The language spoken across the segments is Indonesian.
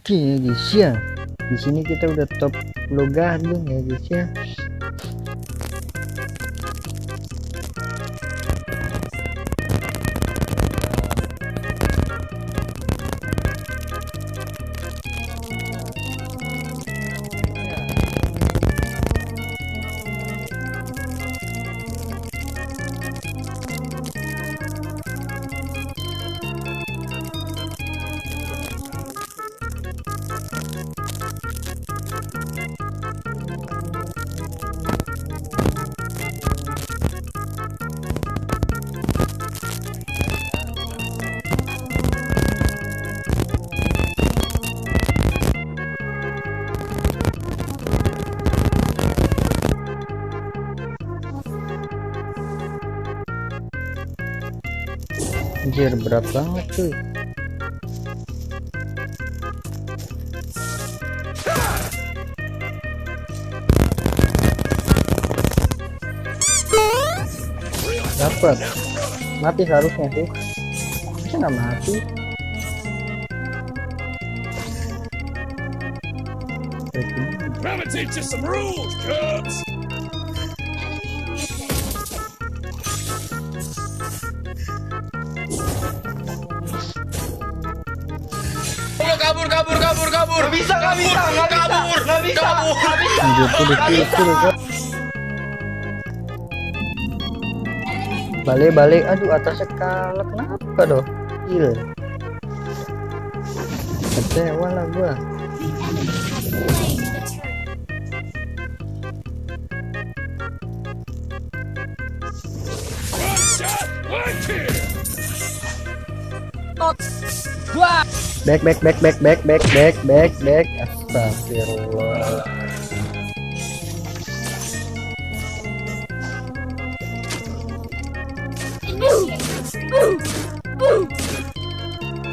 Oke ya guys ya, di sini kita udah top Pulau Gadung ya guys ya. Anjir, berat banget cuy. Dapat mati seharusnya sih, bisa nggak mati. Gonna teach you some rules, Cubs. Kabur. Nggak bisa. Balik. Aduh, atasnya kalah, kenapa doh? Gila, kecewa lah gua. One shot, one kill. Back. Astagfirullah.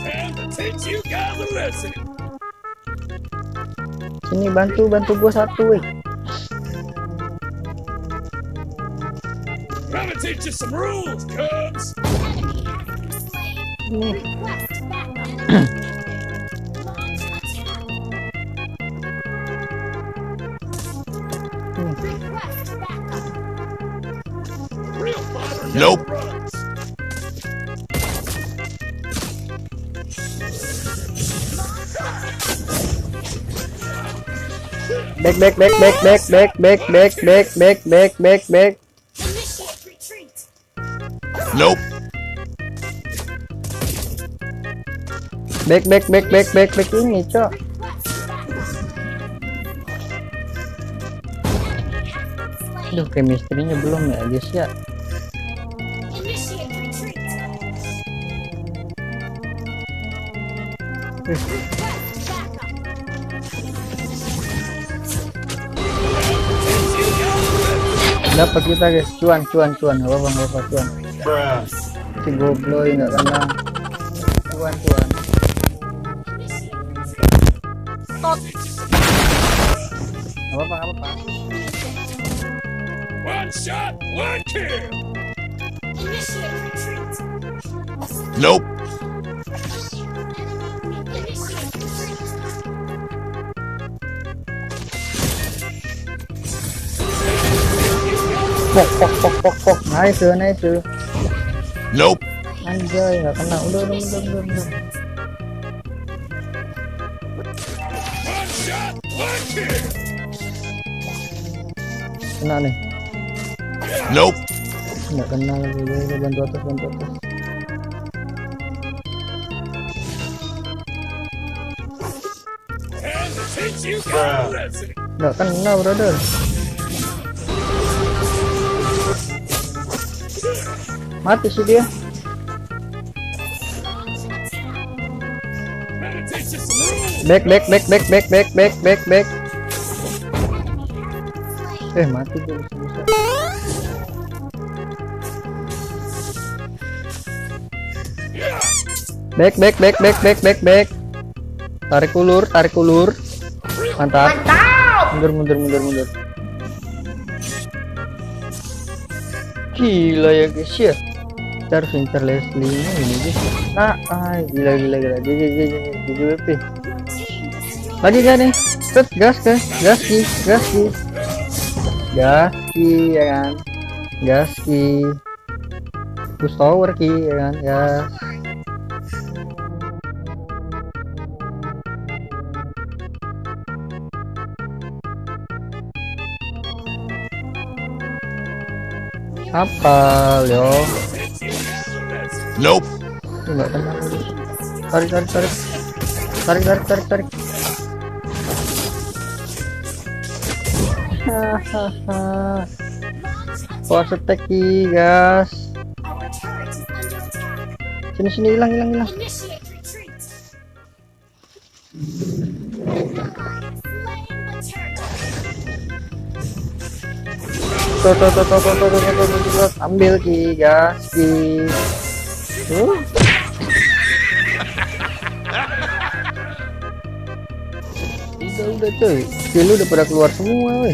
Time to teach you guys a lesson. Sini bantu gua satu, weh. Gonna teach you some rules, Cubs. Real fighter Nope. never runs. Back. Nope. Back ini, Cok. Aduh, chemistry-nya belum ya guys ya. Dapat kita guys, cuan. Apa cuan. Si gobloy nggak kena. Cuan. Apa. One shot, one kill. Nope. Pok. Nice. Nope. Anjay, nggak kena. Udah. One shot, one kill. Kena nih. Nope. Nggak kena lagi. Udah, bantu atas. Time to teach you guys a lesson. Nggak kena, brother. Mati sih dia. Gonna teach you some rules. Back. Mati dia bisa. Back. Tarik ulur. Mantap. Mundur. Gila ya guys ya. Kita harus incer Leslie ini guys. Gila. GGWP. Lagi gak nih? Set, gas ke, gaski ya kan, gaski, push tower ki ya kan, gas. Apa yo? Nope. Enggak kena lagi. Tarik. Hahaha. Force attack gas. Sini hilang. Tuh. Ambil ki gas ki. Udah cuy, skill udah pada keluar semua weh.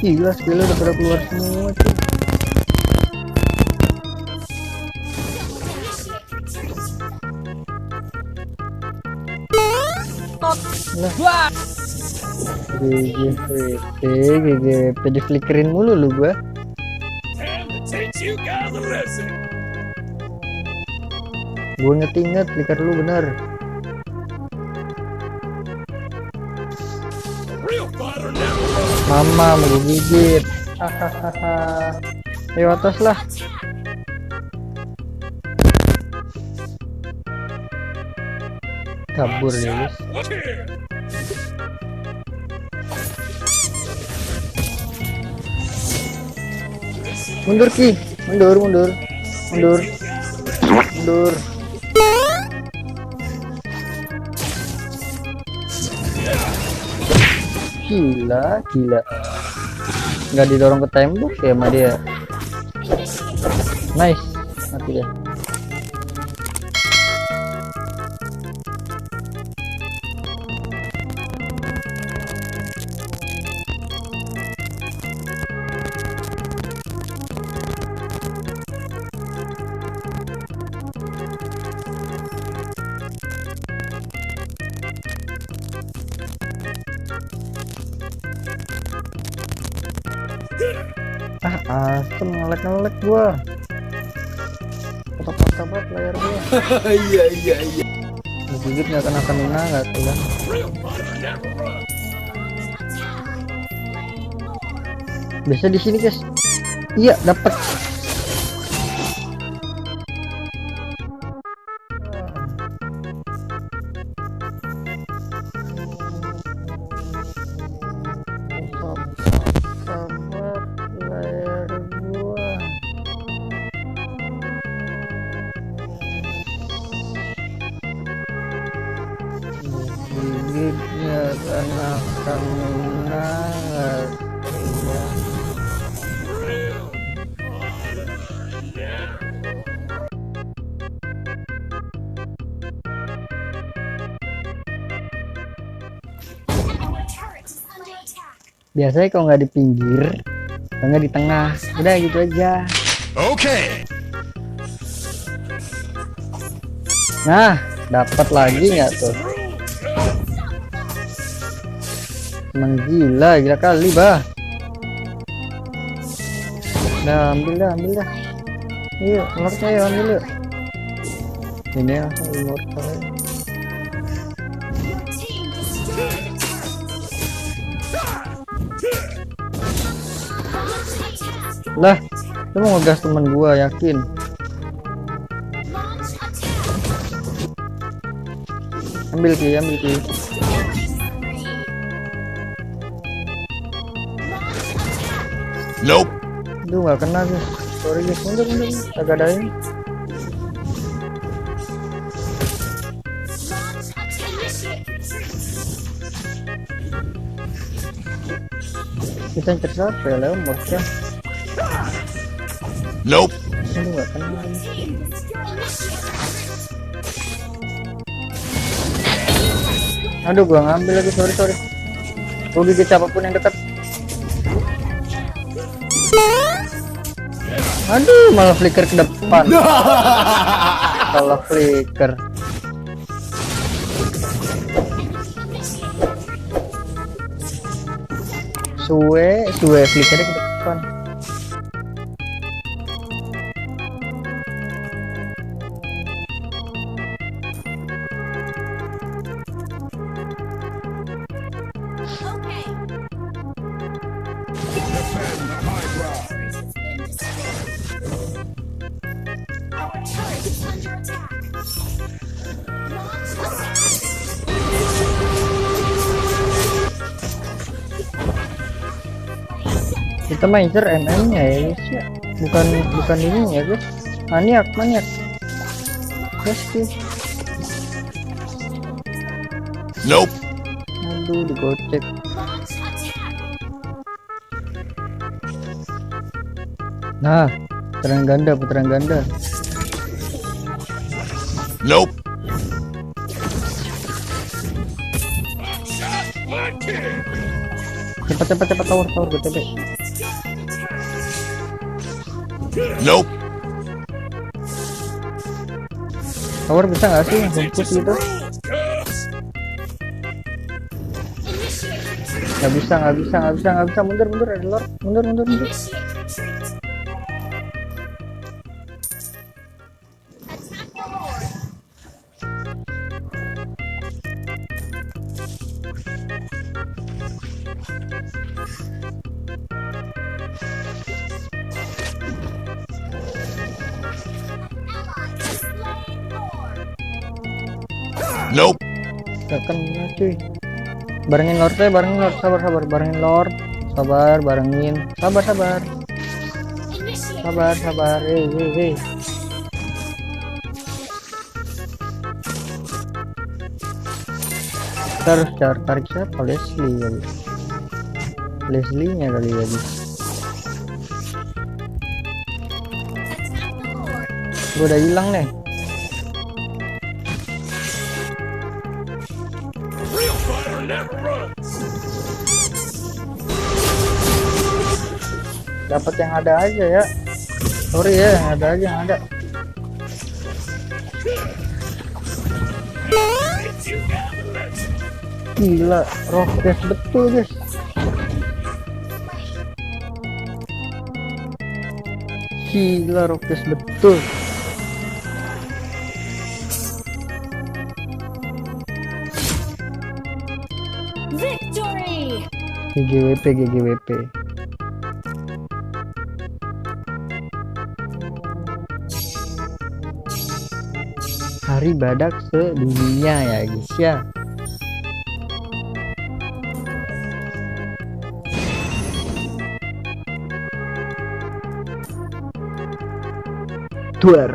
Gila, skill udah pada keluar semua cuy. Lah. GG, di flickerin mulu lu gua. Time to teach you guys a lesson. Gue inget flicker lu bener. Real fighter never. Mama mau gue gigit. Hahaha. Ayo atas lah. Kabur ya guys. Look here. Mundur ki, mundur. Gila. Nggak didorong ke tembok ya sama dia. Nice, mati dia. Asem ngelek gua. Kotak-kotak banget layar gua. Iya. Gigit nggak kena nggak tuh kan. Real fighter never run. Biasa di sini guys. Iya dapat. Gigitnya karena kena biasanya kalau nggak di pinggir, nggak di tengah, udah gitu aja. Okay. Nah, dapat lagi nggak tuh? Emang gila kali bah. Nah, ambil dah. Yuk, immortal ya, ambil yuk. Ini langsung immortal. Lah, lu mau ngegas temen gua yakin. Ambil ki. Nope. Aduh nggak kena sih. Sorry guys, mundur. Agak adain. Kita yang siapa ya, Leomord ya? Nope. Aduh nggak kena. Aduh gua ngambil lagi, sorry. Gua gigit siapapun yang dekat. Aduh malah flicker ke depan. salah flicker. Suwe flickernya ke depan. Kita main MM nya ya guys ya, bukan ini ya guys. Maniak guys guys. Nope. Aduh, digocek. Nah, putaran ganda. Nope. Cepat tower GTB. Nope. Tower bisa nggak sih rumput gitu? Nggak bisa. Mundur ada lord. Mundur. Nope. Gak kena cuy. Barengin lord, sabar, barengin lord, barengin, sabar, hei. Terus tarik siapa? Leslie kali. Leslie-nya kali ya guys. Gue udah hilang nih. Dapat yang ada aja ya. Sorry ya, yang ada aja yang ada. Gila, rockes betul guys. Gila, rockes betul. Victory. GGWP. Hari badak sedunia ya guys ya. Tuer.